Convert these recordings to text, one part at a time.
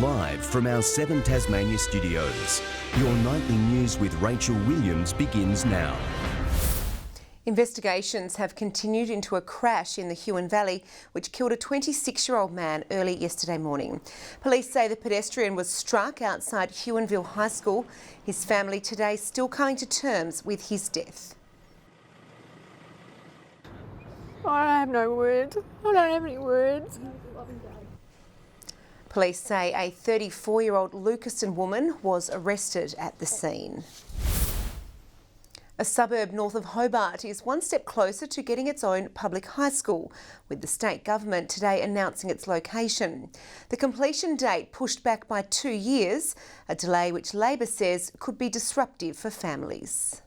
Live from our 7 Tasmania studios, your nightly news with Rachel Williams begins now. Investigations have continued into a crash in the Huon Valley, which killed a 26-year-old man early yesterday morning. Police say the pedestrian was struck outside Huonville High School. His family today still coming to terms with his death. I have no words. I don't have any words. Police say a 34-year-old Lucaston woman was arrested at the scene. A suburb north of Hobart is one step closer to getting its own public high school, with the state government today announcing its location. The completion date pushed back by 2 years, a delay which Labor says could be disruptive for families.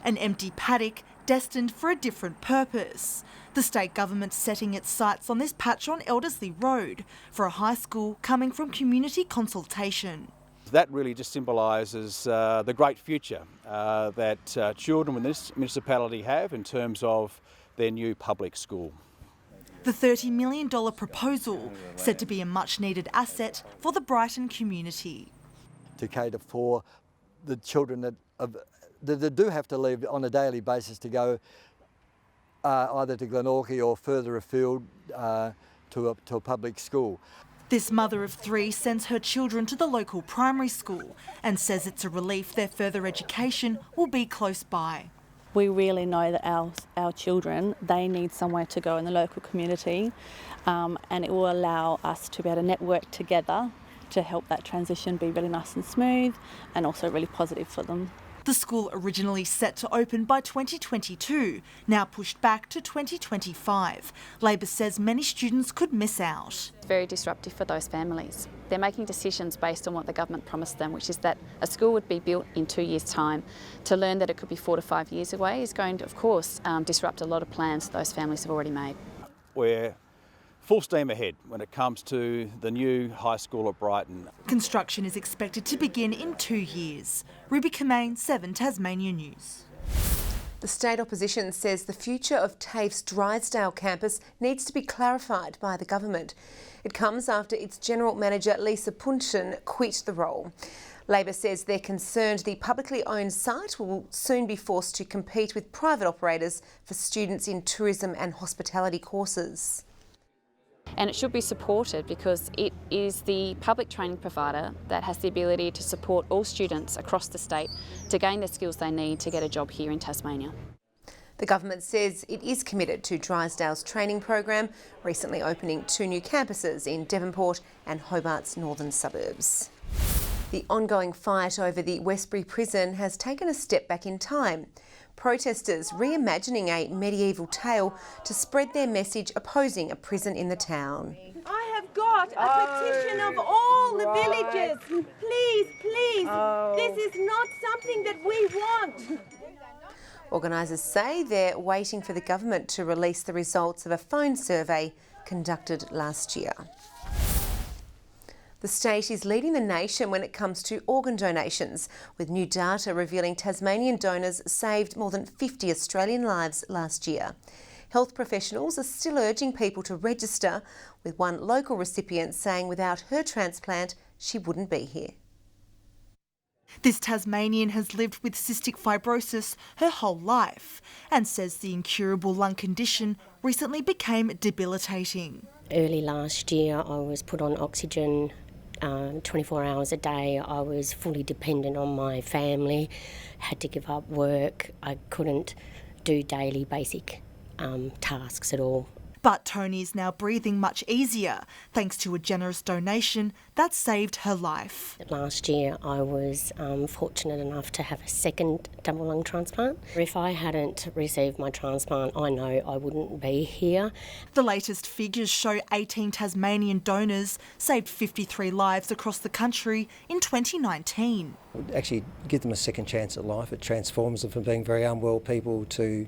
An empty paddock destined for a different purpose. The state government setting its sights on this patch on Eldersley Road for a high school coming from community consultation. That really just symbolises the great future that children in this municipality have in terms of their new public school. The $30 million proposal said to be a much needed asset for the Brighton community. To cater for the children that do have to leave on a daily basis to go either to Glenorchy or further afield to a public school. This mother of 3 sends her children to the local primary school and says it's a relief their further education will be close by. We really know that our children, they need somewhere to go in the local community, and it will allow us to be able to network together to help that transition be really nice and smooth and also really positive for them. The school originally set to open by 2022, now pushed back to 2025. Labor says many students could miss out. It's very disruptive for those families. They're making decisions based on what the government promised them, which is that a school would be built in 2 years' time. To learn that it could be 4 to 5 years away is going to, of course, disrupt a lot of plans those families have already made. We're full steam ahead when it comes to the new high school at Brighton. Construction is expected to begin in 2 years. Ruby Kamain, 7 Tasmania News. The state opposition says the future of TAFE's Drysdale campus needs to be clarified by the government. It comes after its general manager Lisa Punchen quit the role. Labor says they're concerned the publicly owned site will soon be forced to compete with private operators for students in tourism and hospitality courses. And it should be supported because it is the public training provider that has the ability to support all students across the state to gain the skills they need to get a job here in Tasmania. The government says it is committed to Drysdale's training program, recently opening 2 new campuses in Devonport and Hobart's northern suburbs. The ongoing fight over the Westbury prison has taken a step back in time. Protesters reimagining a medieval tale to spread their message opposing a prison in the town. I have got a petition of all the villagers. Please, this is not something that we want. Organisers say they're waiting for the government to release the results of a phone survey conducted last year. The state is leading the nation when it comes to organ donations, with new data revealing Tasmanian donors saved more than 50 Australian lives last year. Health professionals are still urging people to register, with one local recipient saying without her transplant, she wouldn't be here. This Tasmanian has lived with cystic fibrosis her whole life and says the incurable lung condition recently became debilitating. Early last year, I was put on oxygen 24 hours a day. I was fully dependent on my family, had to give up work. I couldn't do daily basic tasks at all. But Tony is now breathing much easier thanks to a generous donation that saved her life. Last year I was fortunate enough to have a second double lung transplant. If I hadn't received my transplant, I know I wouldn't be here. The latest figures show 18 Tasmanian donors saved 53 lives across the country in 2019. Actually give them a second chance at life. It transforms them from being very unwell people to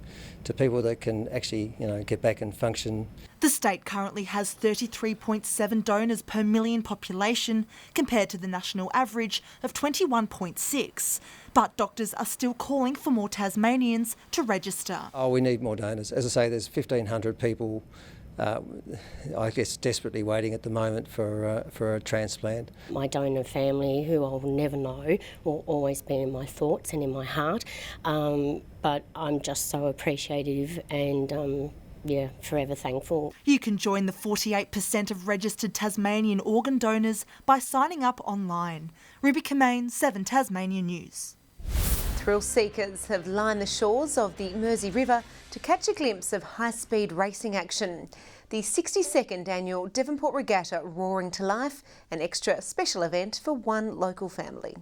people that can actually, get back and function. The state currently has 33.7 donors per million population compared to the national average of 21.6. But doctors are still calling for more Tasmanians to register. We need more donors. As I say, there's 1,500 people I guess desperately waiting at the moment for a transplant. My donor family, who I'll never know, will always be in my thoughts and in my heart. But I'm just so appreciative and forever thankful. You can join the 48% of registered Tasmanian organ donors by signing up online. Ruby Kamain, 7 Tasmania News. Thrill seekers have lined the shores of the Mersey River to catch a glimpse of high-speed racing action. The 62nd annual Devonport Regatta roaring to life, an extra special event for one local family.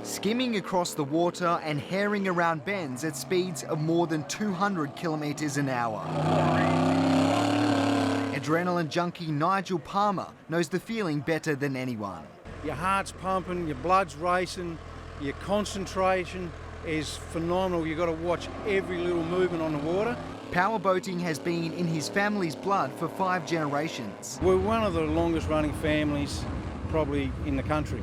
Skimming across the water and herring around bends at speeds of more than 200 kilometres an hour. Adrenaline junkie Nigel Palmer knows the feeling better than anyone. Your heart's pumping, your blood's racing, your concentration is phenomenal. You've got to watch every little movement on the water. Powerboating has been in his family's blood for 5 generations. We're one of the longest running families probably in the country.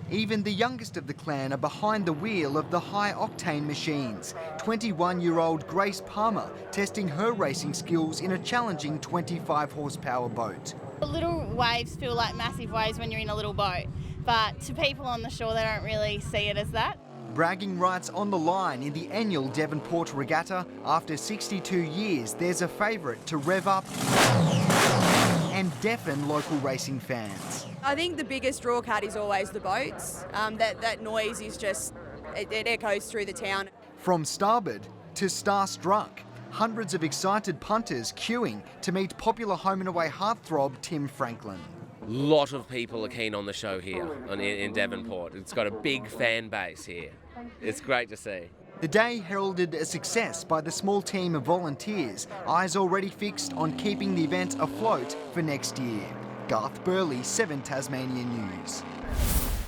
Even the youngest of the clan are behind the wheel of the high-octane machines. 21-year-old Grace Palmer testing her racing skills in a challenging 25-horsepower boat. The little waves feel like massive waves when you're in a little boat, but to people on the shore, they don't really see it as that. Bragging rights on the line in the annual Devonport Regatta. After 62 years, there's a favourite to rev up and deafen local racing fans. I think the biggest draw card is always the boats. That noise is just, it echoes through the town. From starboard to starstruck, hundreds of excited punters queuing to meet popular home and away heartthrob Tim Franklin. Lot of people are keen on the show here in Devonport. It's got a big fan base here. It's great to see. The day heralded a success by the small team of volunteers, eyes already fixed on keeping the event afloat for next year. Garth Burley, 7 Tasmania News.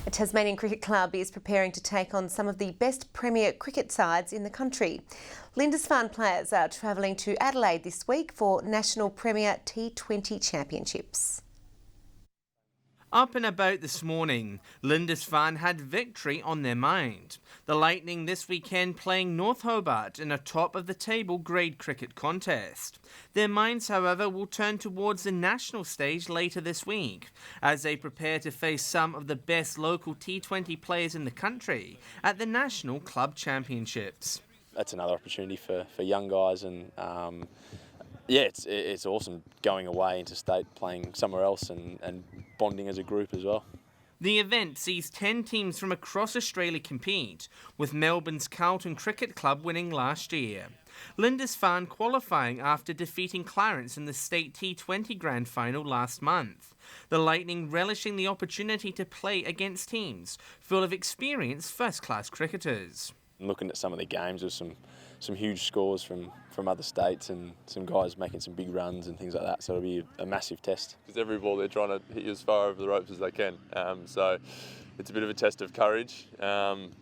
A Tasmanian cricket club is preparing to take on some of the best premier cricket sides in the country. Lindisfarne players are travelling to Adelaide this week for National Premier T20 Championships. Up and about this morning, Lindisfarne had victory on their mind. The Lightning this weekend playing North Hobart in a top-of-the-table grade cricket contest. Their minds, however, will turn towards the national stage later this week, as they prepare to face some of the best local T20 players in the country at the National Club Championships. That's another opportunity for young guys and it's awesome going away interstate, playing somewhere else and bonding as a group as well. The event sees 10 teams from across Australia compete, with Melbourne's Carlton Cricket Club winning last year. Lindisfarne qualifying after defeating Clarence in the state T20 Grand Final last month. The Lightning relishing the opportunity to play against teams full of experienced first-class cricketers. Looking at some of the games with some huge scores from other states and some guys making some big runs and things like that, so it'll be a massive test. Because every ball they're trying to hit you as far over the ropes as they can, so it's a bit of a test of courage, and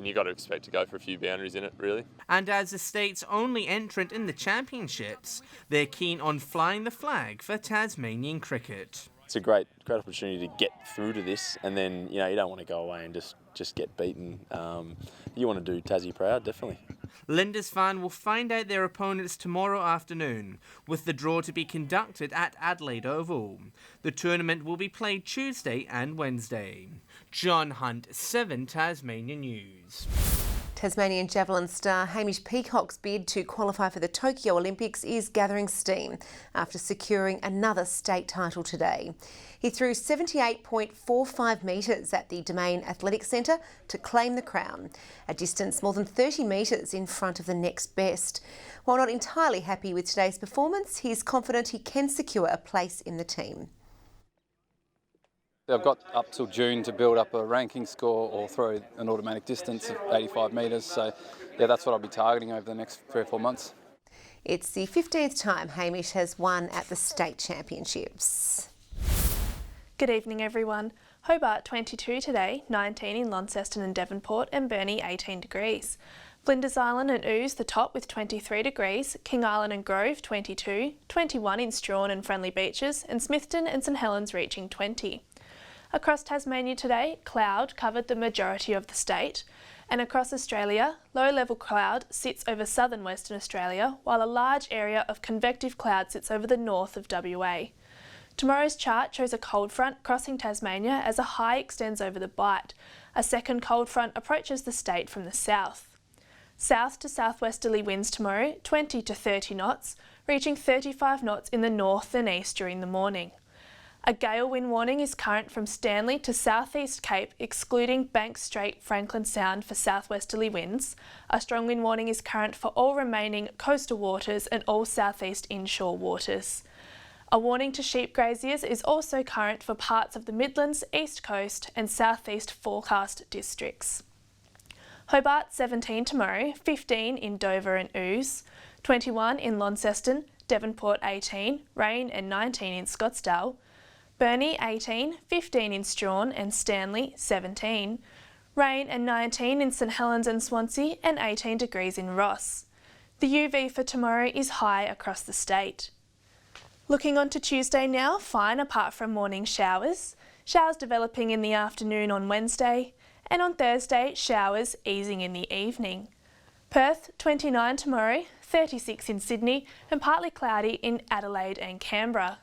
you've got to expect to go for a few boundaries in it, really. And as the state's only entrant in the championships, they're keen on flying the flag for Tasmanian cricket. It's a great opportunity to get through to this, and then you don't want to go away and just get beaten. You want to do Tassie proud, definitely. Lindisfarne will find out their opponents tomorrow afternoon, with the draw to be conducted at Adelaide Oval. The tournament will be played Tuesday and Wednesday. John Hunt, 7 Tasmania News. Tasmanian javelin star Hamish Peacock's bid to qualify for the Tokyo Olympics is gathering steam after securing another state title today. He threw 78.45 metres at the Domain Athletic Centre to claim the crown, a distance more than 30 metres in front of the next best. While not entirely happy with today's performance, he's confident he can secure a place in the team. I've got up till June to build up a ranking score or throw an automatic distance of 85 metres, so yeah, that's what I'll be targeting over the next 3 or 4 months. It's the 15th time Hamish has won at the state championships. Good evening everyone. Hobart 22 today, 19 in Launceston and Devonport, and Burnie 18 degrees. Flinders Island and Ouse the top with 23 degrees, King Island and Grove 22, 21 in Strahan and Friendly Beaches, and Smithton and St Helens reaching 20. Across Tasmania today, cloud covered the majority of the state. And across Australia, low-level cloud sits over southern Western Australia, while a large area of convective cloud sits over the north of WA. Tomorrow's chart shows a cold front crossing Tasmania as a high extends over the Bight. A second cold front approaches the state from the south. South to southwesterly winds tomorrow, 20 to 30 knots, reaching 35 knots in the north and east during the morning. A gale wind warning is current from Stanley to southeast Cape, excluding Banks Strait, Franklin Sound for southwesterly winds. A strong wind warning is current for all remaining coastal waters and all southeast inshore waters. A warning to sheep graziers is also current for parts of the Midlands, East Coast and southeast forecast districts. Hobart 17 tomorrow, 15 in Dover and Ouse, 21 in Launceston, Devonport 18, rain and 19 in Scottsdale, Burnie 18, 15 in Strahan and Stanley 17, rain and 19 in St Helens and Swansea and 18 degrees in Ross. The UV for tomorrow is high across the state. Looking on to Tuesday now, fine apart from morning showers. Showers developing in the afternoon on Wednesday, and on Thursday showers easing in the evening. Perth 29 tomorrow, 36 in Sydney and partly cloudy in Adelaide and Canberra.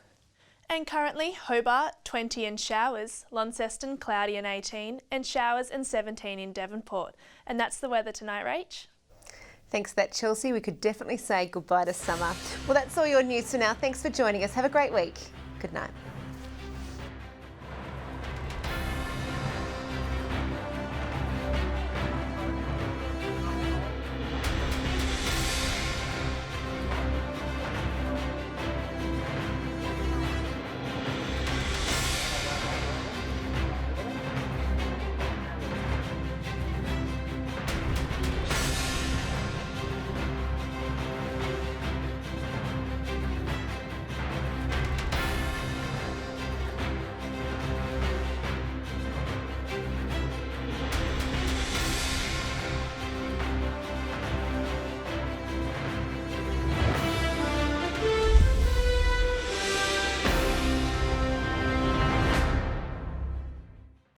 And currently Hobart 20 and showers, Launceston cloudy and 18 and showers and 17 in Devonport. And that's the weather tonight, Rach. Thanks for that, Chelsea. We could definitely say goodbye to summer. Well, that's all your news for now. Thanks for joining us. Have a great week. Good night.